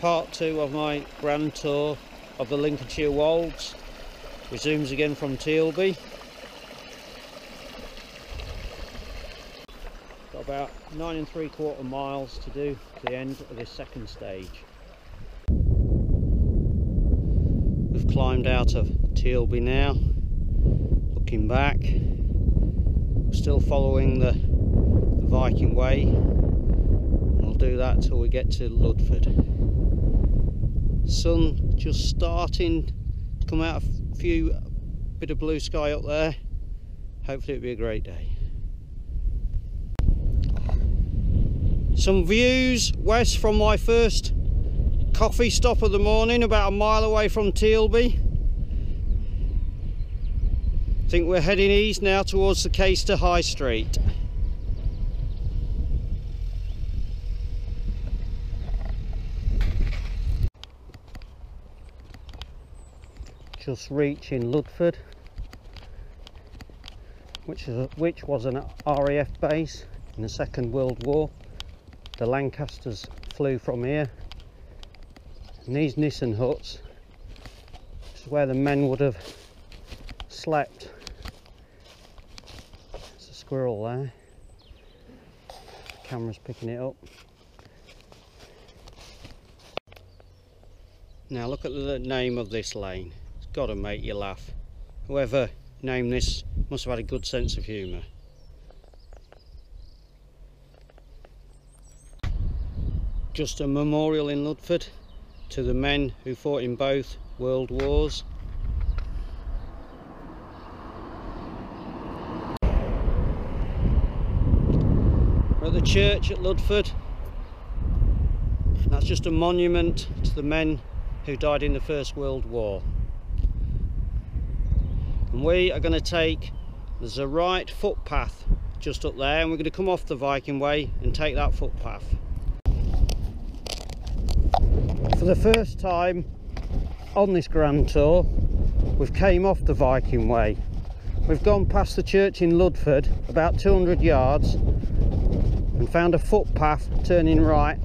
part 2 of my grand tour of the Lincolnshire wolds. Resumes again from Tealby. Got about 9 3/4 miles to do to the end of this second stage. We've climbed out of Tealby now. Looking back, we're still following the Viking way. We'll do that till we get to Ludford. Sun just starting to come out, a few bit of blue sky up there. Hopefully it'll be a great day. Some views west from my first coffee stop of the morning, about a mile away from Tealby. I think we're heading east now towards the Caister High Street. Just reaching Ludford, which was an RAF base in the Second World War. The Lancasters flew from here, and these Nissen huts, this is where the men would have slept. There's a squirrel there, the camera's picking it up. Now look at the name of this lane. It's got to make you laugh. Whoever named this must have had a good sense of humour. Just a memorial in Ludford to the men who fought in both World Wars. We're at the church at Ludford. That's just a monument to the men who died in the First World War. And we are going to take, there's a right footpath just up there, and we're going to come off the Viking way and take that footpath. For the first time on this grand tour, we've came off the Viking way. We've gone past the church in Ludford about 200 yards and found a footpath turning right,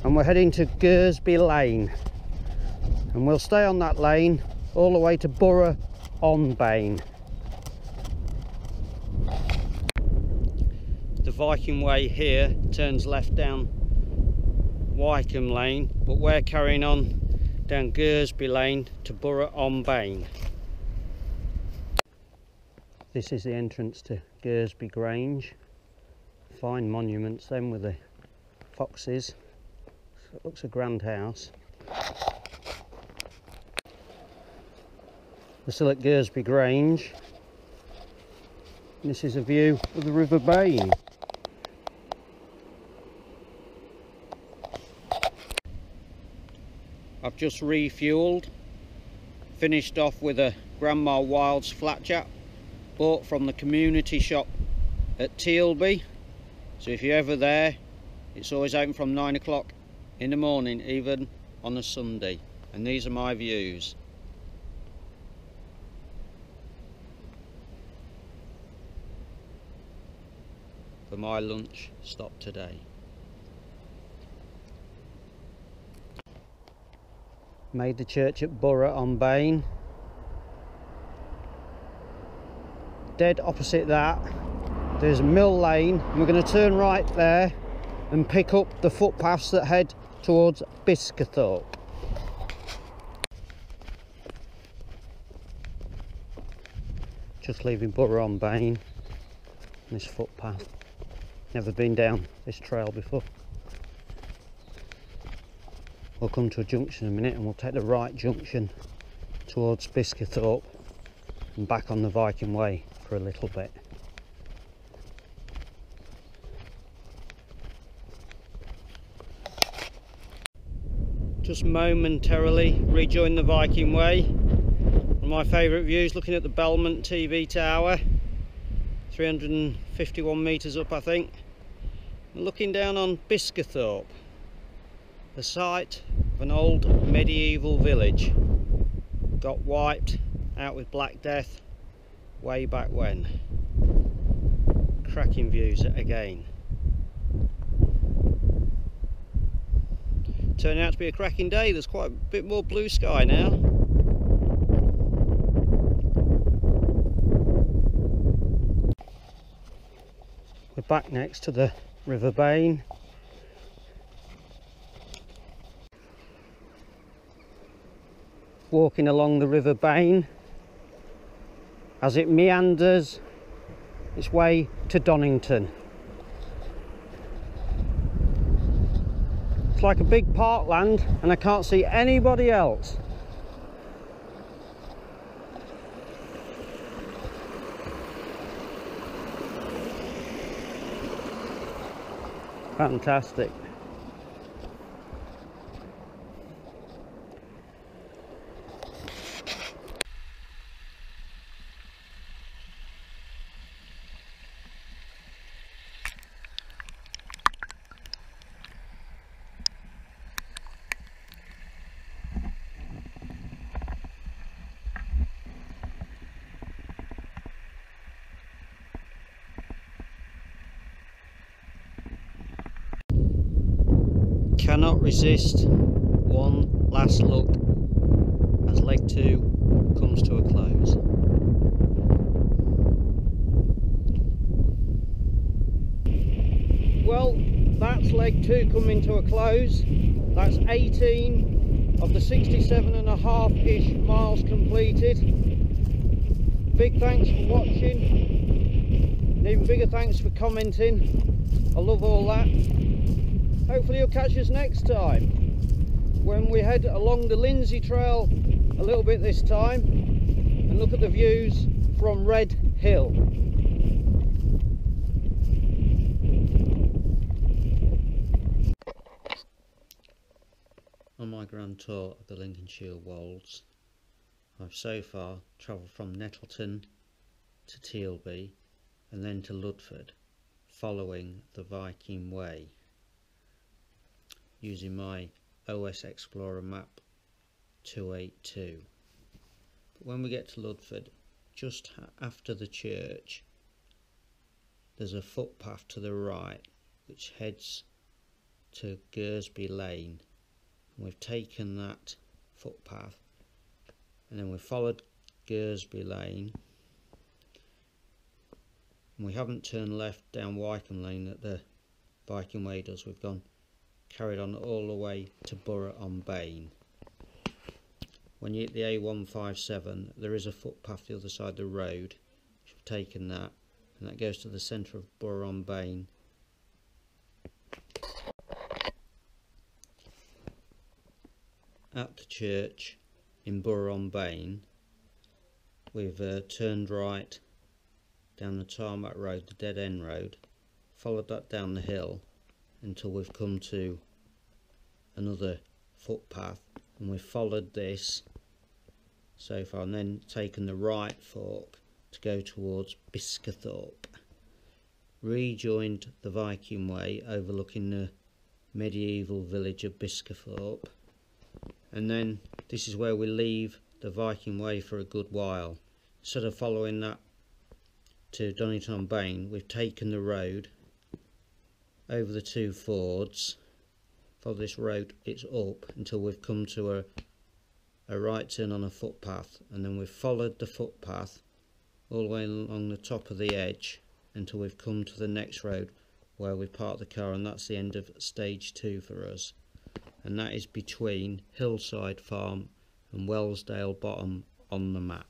and we're heading to Gursby Lane, and we'll stay on that lane all the way to Borough on Bain. The Viking way here turns left down Wycombe Lane, but we're carrying on down Gursby Lane to Borough on Bain. This is the entrance to Gursby Grange. Fine monuments then with the foxes. So it looks a grand house. We're still at Gursby Grange. This is a view of the River Bain. I've just refueled, finished off with a Grandma Wild's Flatjack bought from the community shop at Tealby. So if you're ever there, it's always open from 9 o'clock in the morning, even on a Sunday. And these are my views. For my lunch stop today. Made the church at Borough on Bain. Dead opposite that there's Mill Lane, and we're going to turn right there and pick up the footpaths that head towards Biscathorpe. Just leaving Borough on Bain. This footpath. Never been down this trail before. We'll come to a junction in a minute, and we'll take the right junction towards Biscathorpe and back on the Viking way for a little bit. Just momentarily rejoin the Viking way. One of my favourite views, looking at the Belmont TV tower, 351 metres up I think, and looking down on Biscathorpe, the site of an old medieval village. Got wiped out with Black Death way back when. Cracking views again. Turning out to be a cracking day. There's quite a bit more blue sky now. We're back next to the River Bain. Walking along the River Bain as it meanders its way to Donington. It's like a big parkland and I can't see anybody else. Fantastic. Cannot resist one last look as leg 2 comes to a close. Well, that's leg 2 coming to a close. That's 18 of the 67.5-ish miles completed. Big thanks for watching, and even bigger thanks for commenting. I love all that. Hopefully you'll catch us next time when we head along the Lindsay Trail a little bit this time and look at the views from Red Hill. On my grand tour of the Lincolnshire wolds, I've so far travelled from Nettleton to Tealby and then to Ludford, following the Viking Way, using my OS Explorer map 282. But when we get to Ludford, just after the church, there's a footpath to the right which heads to Gursby Lane, and we've taken that footpath and then we've followed Gursby Lane, and we haven't turned left down Wycombe Lane that the Viking Way does. We've carried on all the way to Borough-on-Bain. When you hit the A157, there is a footpath the other side of the road. We've taken that, and that goes to the centre of Borough-on-Bain. At the church in Borough-on-Bain, we've turned right down the tarmac road, the dead end road, followed that down the hill until we've come to another footpath, and we've followed this so far and then taken the right fork to go towards Biscathorpe, rejoined the Viking Way overlooking the medieval village of Biscathorpe, and then this is where we leave the Viking Way for a good while. Instead of following that to Donington-on-Bain, we've taken the road over the 2 fords. Follow this road, it's up until we've come to a right turn on a footpath, and then we've followed the footpath all the way along the top of the edge until we've come to the next road where we park the car, and that's the end of stage 2 for us, and that is between Hillside Farm and Wellsdale Bottom on the map.